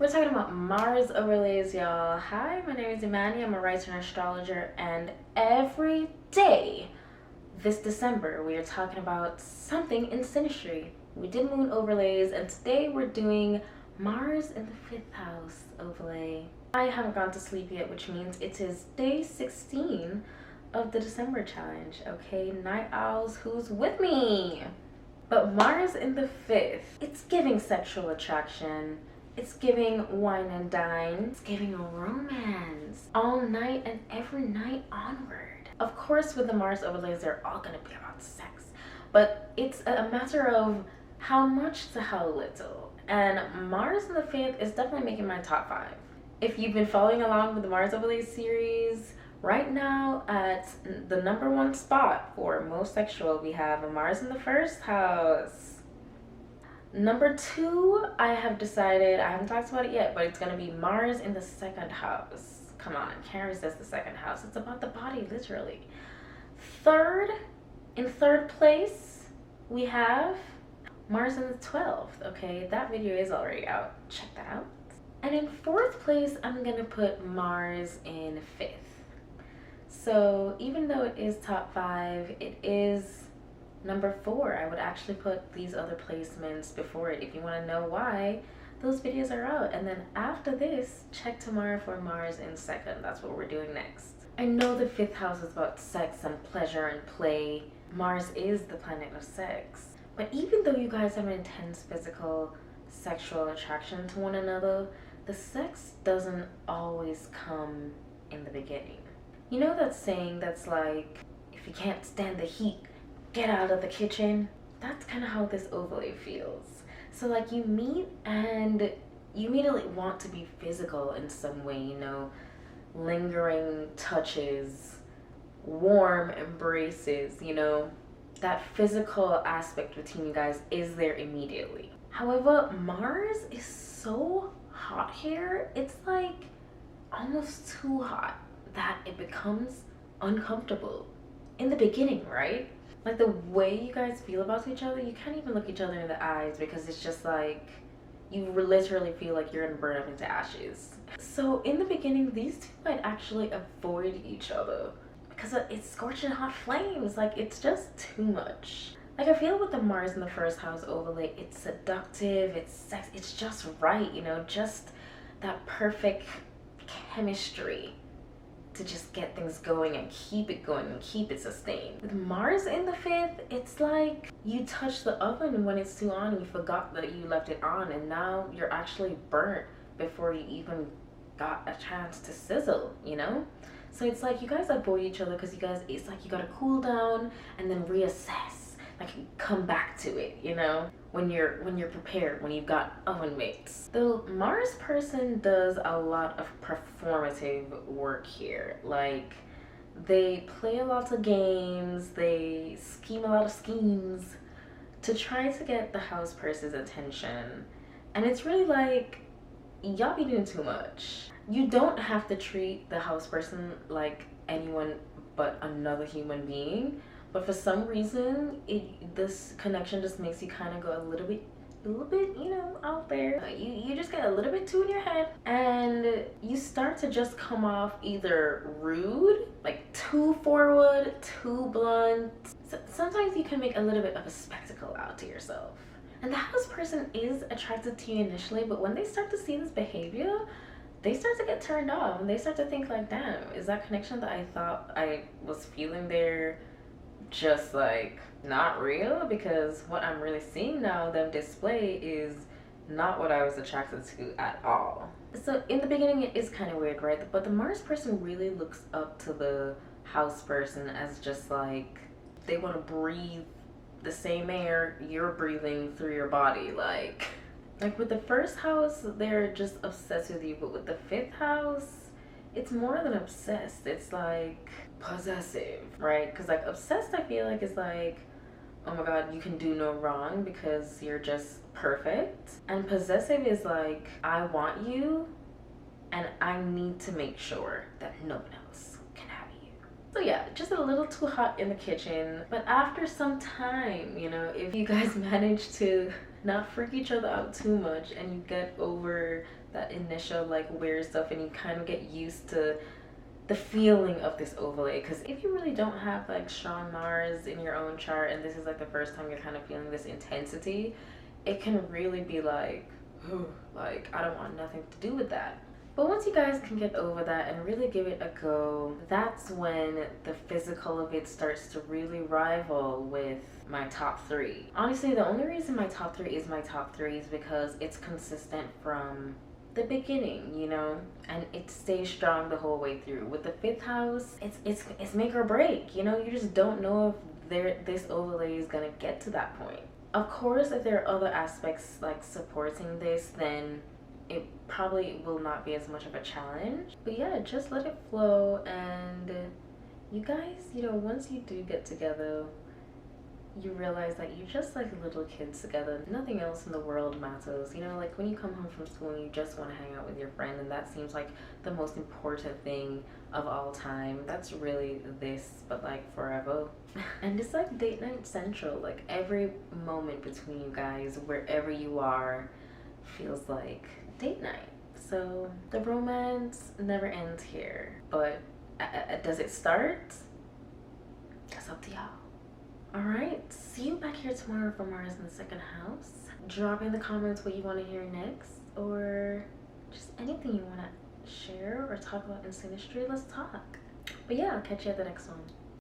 We're talking about Mars overlays, y'all. Hi, my name is Imani. I'm a writer and astrologer, and every day this December we are talking about something in synastry. We did moon overlays, and today we're doing Mars in the 5th house overlay. I haven't gone to sleep yet, which means it is day 16 of the December challenge. Okay, night owls, who's with me? But Mars in the 5th, it's giving sexual attraction. It's giving wine and dine. It's giving romance all night and every night onward. Of course, with the Mars overlays, they're all gonna be about sex, but it's a matter of how much to how little. And Mars in the 5th is definitely making my top 5. If you've been following along with the Mars overlays series, right now at the #1 spot for most sexual, we have a Mars in the 1st house. Number 2, I have decided, I haven't talked about it yet, but it's going to be Mars in the 2nd house. Come on, can't resist the 2nd house. It's about the body, literally. In third place, we have Mars in the 12th. Okay, that video is already out. Check that out. And in 4th place, I'm going to put Mars in 5th. So even though it is top 5, it is number 4. I would actually put these other placements before it. If you want to know why, those videos are out. And then after this, check tomorrow for Mars in 2nd. That's what we're doing next. I know the 5th house is about sex and pleasure and play. Mars is the planet of sex. But even though you guys have an intense physical, sexual attraction to one another, the sex doesn't always come in the beginning. You know that saying that's like, if you can't stand the heat, get out of the kitchen? That's kind of how this overlay feels. So like you meet and you immediately want to be physical in some way, you know, lingering touches, warm embraces, you know, that physical aspect between you guys is there immediately. However, Mars is so hot here, it's like almost too hot that it becomes uncomfortable in the beginning, right? Like the way you guys feel about each other, you can't even look each other in the eyes because it's just like you literally feel like you're gonna burn up into ashes. So in the beginning, these two might actually avoid each other because it's scorching hot flames. Like it's just too much. Like I feel with the Mars in the 1st house overlay, it's seductive, it's sex, it's just right, you know, just that perfect chemistry to just get things going and keep it going and keep it sustained. With Mars in the 5th, it's like you touch the oven when it's too on and you forgot that you left it on, and now you're actually burnt before you even got a chance to sizzle, you know? So it's like you guys avoid each other because you guys, it's like you gotta cool down and then reassess, like come back to it, you know? When you're prepared, when you've got oven mates. The Mars person does a lot of performative work here. Like they play a lot of games, they scheme a lot of schemes to try to get the house person's attention. And it's really like, y'all be doing too much. You don't have to treat the house person like anyone but another human being. But for some reason, this connection just makes you kind of go a little bit, you know, out there. You just get a little bit too in your head, and you start to just come off either rude, like too forward, too blunt. So sometimes you can make a little bit of a spectacle out to yourself. And the house person is attracted to you initially, but when they start to see this behavior, they start to get turned off, and they start to think like, damn, is that connection that I thought I was feeling there just like not real? Because what I'm really seeing now them display is not what I was attracted to at all. So in the beginning it is kind of weird, right? But the Mars person really looks up to the house person as just like they want to breathe the same air you're breathing through your body. Like with the 1st house, they're just obsessed with you, but with the 5th house, it's more than obsessed. It's like possessive, right? Because like obsessed, I feel like is like, oh my god, you can do no wrong because you're just perfect. And possessive is like, I want you and I need to make sure that no one else can have you. So yeah, just a little too hot in the kitchen. But after some time, you know, if you guys manage to not freak each other out too much and you get over that initial like weird stuff, and you kind of get used to the feeling of this overlay. Because if you really don't have like strong Mars in your own chart, and this is like the first time you're kind of feeling this intensity, it can really be like, like I don't want nothing to do with that. But once you guys can get over that and really give it a go, that's when the physical of it starts to really rival with my top three. Honestly, the only reason my top three is my top three is because it's consistent from the beginning, you know, and it stays strong the whole way through. With the fifth house, it's make or break, you know. You just don't know if this overlay is gonna get to that point. Of course, if there are other aspects like supporting this, then it probably will not be as much of a challenge. But yeah, just let it flow. And you guys, you know, once you do get together, you realize that you're just like little kids together. Nothing else in the world matters. You know, like when you come home from school and you just want to hang out with your friend, and that seems like the most important thing of all time. That's really this, but like forever. And it's like date night central. Like every moment between you guys, wherever you are, feels like date night. So the romance never ends here. But does it start? That's up to y'all. Alright, see you back here tomorrow for Mars in the second house. Drop in the comments what you want to hear next, or just anything you want to share or talk about in synastry. Let's talk. But yeah, I'll catch you at the next one.